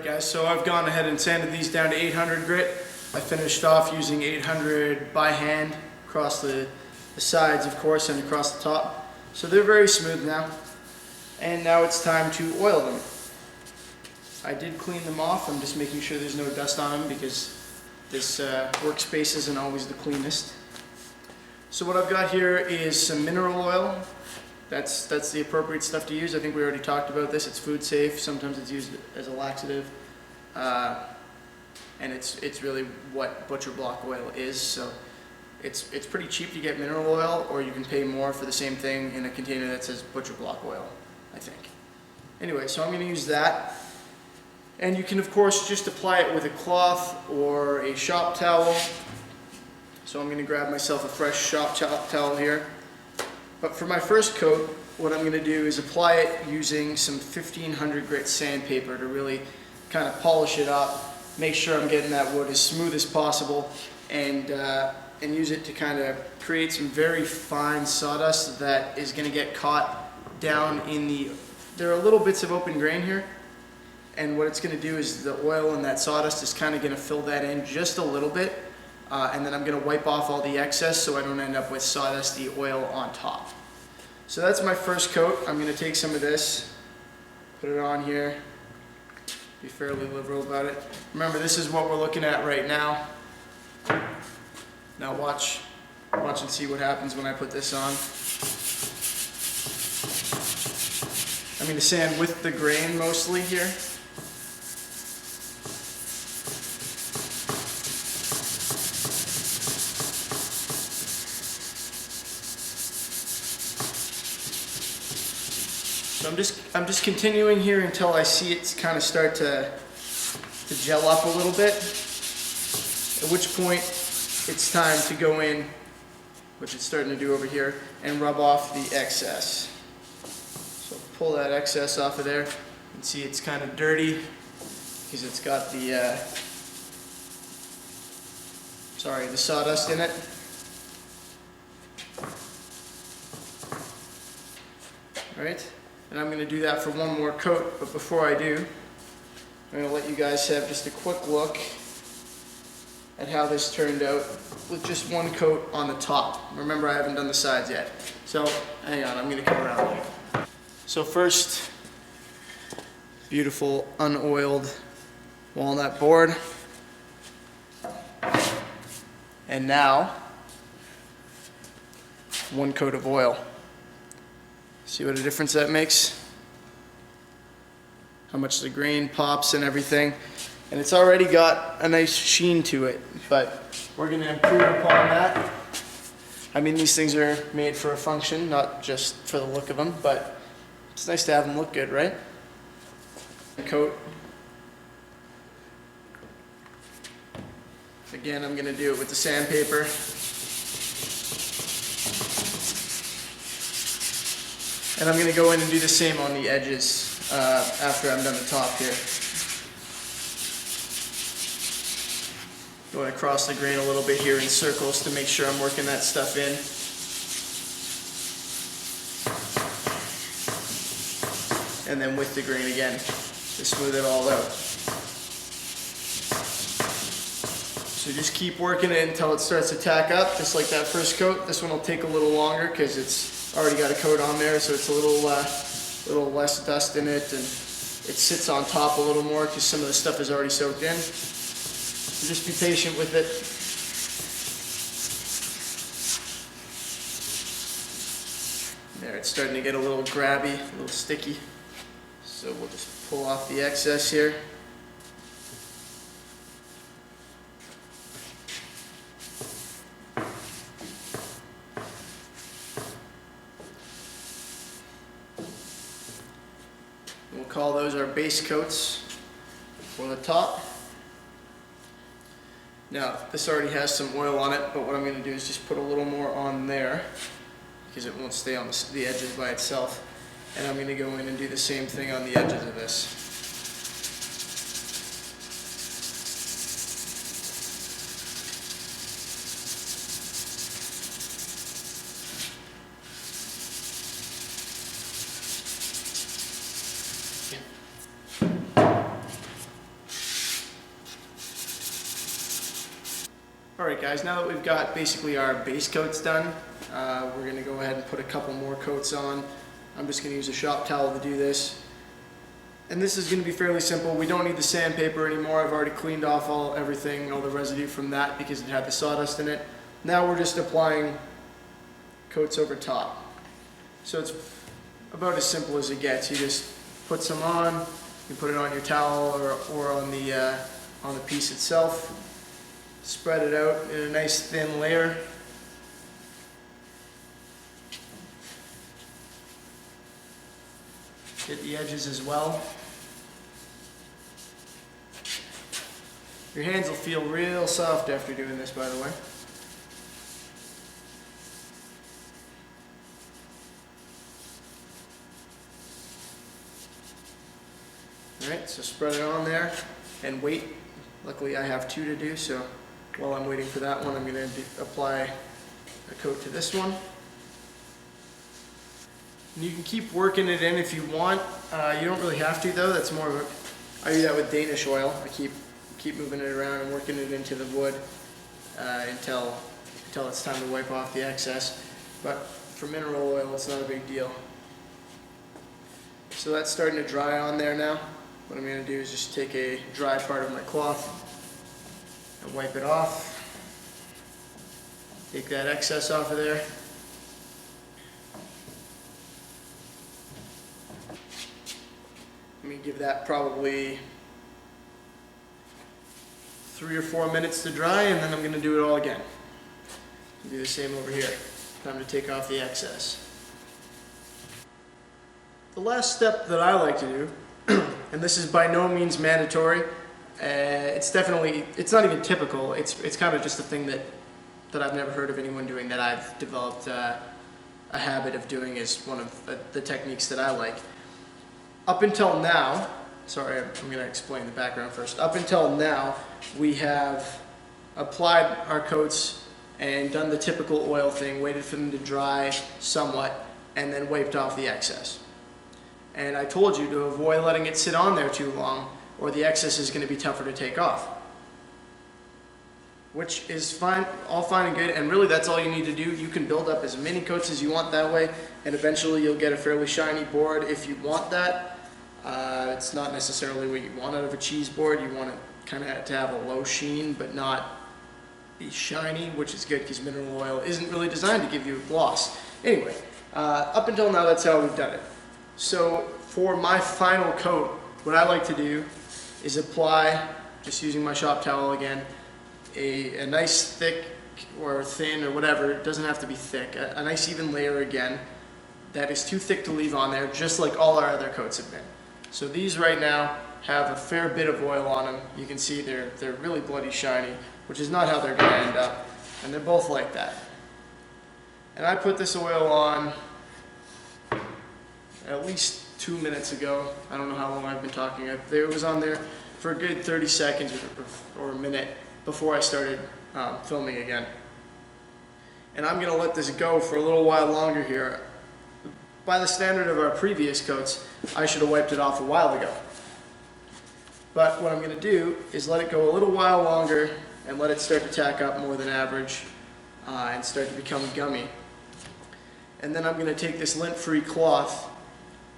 Alright guys, so I've gone ahead and sanded these down to 800 grit. I finished off using 800 by hand across the sides, of course, and across the top. So they're very smooth now. And now it's time to oil them. I did clean them off. I'm just making sure there's no dust on them because this workspace isn't always the cleanest. So what I've got here is some mineral oil. That's the appropriate stuff to use. I think we already talked about this. It's food safe. Sometimes it's used as a laxative. And it's really what butcher block oil is. So it's pretty cheap to get mineral oil, or you can pay more for the same thing in a container that says butcher block oil, I think. Anyway, so I'm going to use that. And you can of course just apply it with a cloth or a shop towel. So I'm going to grab myself a fresh shop towel here. But for my first coat, what I'm going to do is apply it using some 1500 grit sandpaper to really kind of polish it up, make sure I'm getting that wood as smooth as possible, and use it to kind of create some very fine sawdust that is going to get caught down in the... There are little bits of open grain here, and what it's going to do is the oil and that sawdust is kind of going to fill that in just a little bit. And then I'm going to wipe off all the excess so I don't end up with sawdusty oil on top. So that's my first coat. I'm going to take some of this, put it on here, be fairly liberal about it. Remember, this is what we're looking at right now. Now watch and see what happens when I put this on. I'm going to sand with the grain mostly here. So I'm just continuing here until I see it kind of start to gel up a little bit, at which point it's time to go in, which it's starting to do over here, and rub off the excess. So pull that excess off of there. You can see it's kind of dirty because it's got the sawdust in it. All right. And I'm going to do that for one more coat, but before I do, I'm going to let you guys have just a quick look at how this turned out with just one coat on the top. Remember, I haven't done the sides yet. So, hang on, I'm going to come around here. So first, beautiful unoiled walnut board. And now, one coat of oil. See what a difference that makes? How much the grain pops and everything. And it's already got a nice sheen to it, but we're going to improve upon that. I mean, these things are made for a function, not just for the look of them, but it's nice to have them look good, right? Coat. Again, I'm going to do it with the sandpaper. And I'm going to go in and do the same on the edges after I'm done the top here. Going across the grain a little bit here in circles to make sure I'm working that stuff in. And then with the grain again to smooth it all out. So just keep working it until it starts to tack up, just like that first coat. This one will take a little longer because it's already got a coat on there, so it's a little less dust in it, and it sits on top a little more because some of the stuff is already soaked in. So just be patient with it. There, it's starting to get a little grabby, a little sticky. So we'll just pull off the excess here. We'll call those our base coats for the top. Now, this already has some oil on it, but what I'm going to do is just put a little more on there because it won't stay on the edges by itself. And I'm going to go in and do the same thing on the edges of this. Alright guys, now that we've got basically our base coats done, we're going to go ahead and put a couple more coats on. I'm just going to use a shop towel to do this. And this is going to be fairly simple. We don't need the sandpaper anymore. I've already cleaned off everything, all the residue from that because it had the sawdust in it. Now we're just applying coats over top. So it's about as simple as it gets. You just put some on, you put it on your towel or on the piece itself. Spread it out in a nice thin layer. Hit the edges as well. Your hands will feel real soft after doing this, by the way. Alright, so spread it on there and wait. Luckily I have two to do, so while I'm waiting for that one, I'm going to apply a coat to this one. And you can keep working it in if you want. You don't really have to though. That's more of a, I do that with Danish oil. I keep moving it around and working it into the wood until it's time to wipe off the excess. But for mineral oil, it's not a big deal. So that's starting to dry on there now. What I'm going to do is just take a dry part of my cloth and wipe it off. Take that excess off of there. Let me give that probably 3 or 4 minutes to dry, and then I'm going to do it all again. Do the same over here. Time to take off the excess. The last step that I like to do, and this is by no means mandatory, it's not even typical, it's kind of just a thing that I've never heard of anyone doing, that I've developed a habit of doing as one of the techniques that I like. Up until now, sorry, I'm going to explain the background first. Up until now, we have applied our coats and done the typical oil thing, waited for them to dry somewhat, and then wiped off the excess. And I told you to avoid letting it sit on there too long, or the excess is going to be tougher to take off. Which is fine, all fine and good, and really that's all you need to do. You can build up as many coats as you want that way, and eventually you'll get a fairly shiny board if you want that. It's not necessarily what you want out of a cheese board. You want it kind of to have a low sheen, but not be shiny, which is good because mineral oil isn't really designed to give you a gloss. Anyway, up until now that's how we've done it. So for my final coat, what I like to do is apply, just using my shop towel again, a nice thick or thin or whatever, it doesn't have to be thick, a nice even layer again that is too thick to leave on there, just like all our other coats have been. So these right now have a fair bit of oil on them. You can see they're really bloody shiny, which is not how they're going to end up, and they're both like that. And I put this oil on at least 2 minutes ago. I don't know how long I've been talking. It was on there for a good 30 seconds or a minute before I started filming again. And I'm going to let this go for a little while longer here. By the standard of our previous coats, I should have wiped it off a while ago. But what I'm going to do is let it go a little while longer and let it start to tack up more than average and start to become gummy. And then I'm going to take this lint-free cloth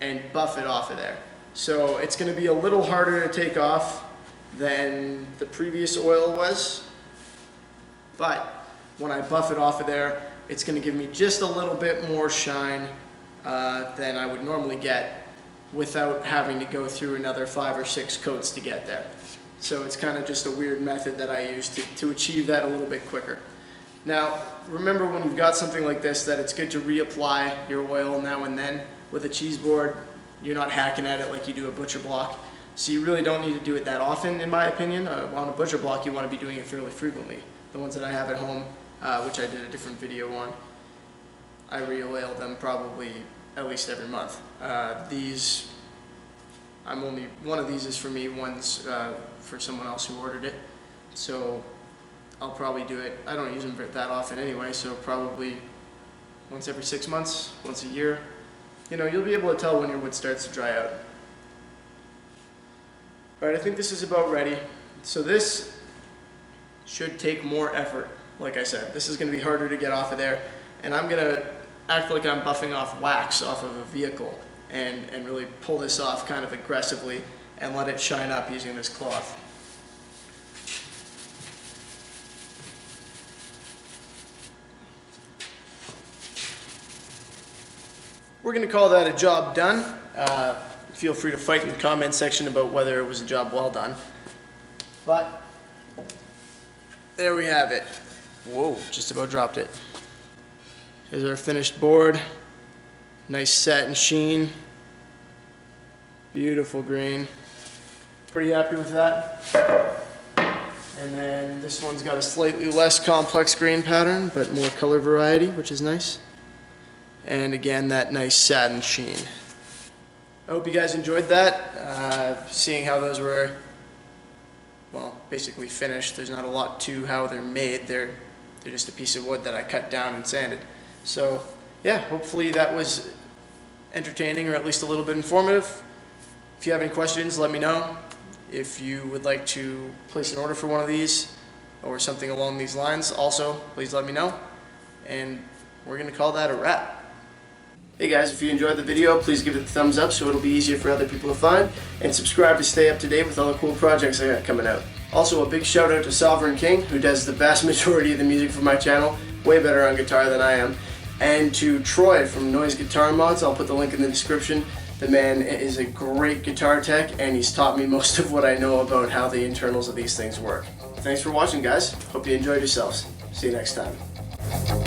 and buff it off of there. So it's going to be a little harder to take off than the previous oil was, but when I buff it off of there, it's going to give me just a little bit more shine than I would normally get without having to go through another 5 or 6 coats to get there. So it's kind of just a weird method that I use to achieve that a little bit quicker. Now, remember when you've got something like this that it's good to reapply your oil now and then. With a cheese board, you're not hacking at it like you do a butcher block. So you really don't need to do it that often, in my opinion. On a butcher block, you want to be doing it fairly frequently. The ones that I have at home, which I did a different video on, I re-oil them probably at least every month. One of these is for me, one's for someone else who ordered it. So I'll probably do it. I don't use them that often anyway, so probably once every 6 months, once a year. You know, you'll be able to tell when your wood starts to dry out. Alright, I think this is about ready. So this should take more effort. Like I said, this is going to be harder to get off of there, and I'm going to act like I'm buffing off wax off of a vehicle and really pull this off kind of aggressively and let it shine up using this cloth. We're going to call that a job done. Feel free to fight in the comment section about whether it was a job well done. But there we have it. Whoa, just about dropped it. Here's our finished board. Nice satin sheen. Beautiful green. Pretty happy with that. And then this one's got a slightly less complex grain pattern, but more color variety, which is nice. And again, that nice satin sheen. I hope you guys enjoyed that. Seeing how those were, well, basically finished. There's not a lot to how they're made. They're just a piece of wood that I cut down and sanded. So yeah, hopefully that was entertaining or at least a little bit informative. If you have any questions, let me know. If you would like to place an order for one of these or something along these lines, also please let me know. And we're going to call that a wrap. Hey guys, if you enjoyed the video, please give it a thumbs up so it'll be easier for other people to find, and subscribe to stay up to date with all the cool projects I got coming out. Also, a big shout out to Sovereign King, who does the vast majority of the music for my channel, way better on guitar than I am, and to Troy from Noise Guitar Mods. I'll put the link in the description. The man is a great guitar tech, and he's taught me most of what I know about how the internals of these things work. Thanks for watching, guys. Hope you enjoyed yourselves. See you next time.